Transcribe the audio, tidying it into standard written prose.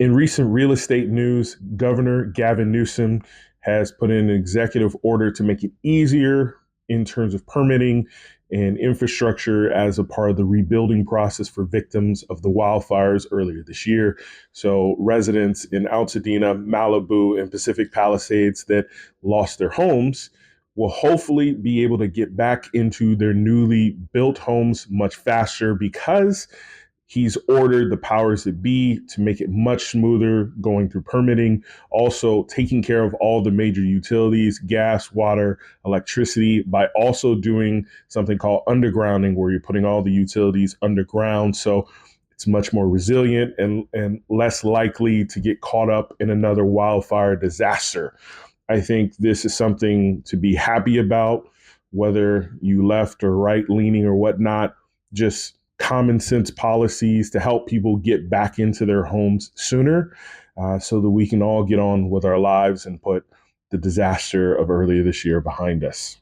In recent real estate news, Governor Gavin Newsom has put in an executive order to make it easier in terms of permitting and infrastructure as a part of the rebuilding process for victims of the wildfires earlier this year. So, residents in Altadena, Malibu, and Pacific Palisades that lost their homes will hopefully be able to get back into their newly built homes much faster because he's ordered the powers that be to make it much smoother going through permitting, also taking care of all the major utilities, gas, water, electricity, by also doing something called undergrounding, where you're putting all the utilities underground. So it's much more resilient and less likely to get caught up in another wildfire disaster. I think this is something to be happy about, whether you left or right leaning or whatnot. Just common sense policies to help people get back into their homes sooner, so that we can all get on with our lives and put the disaster of earlier this year behind us.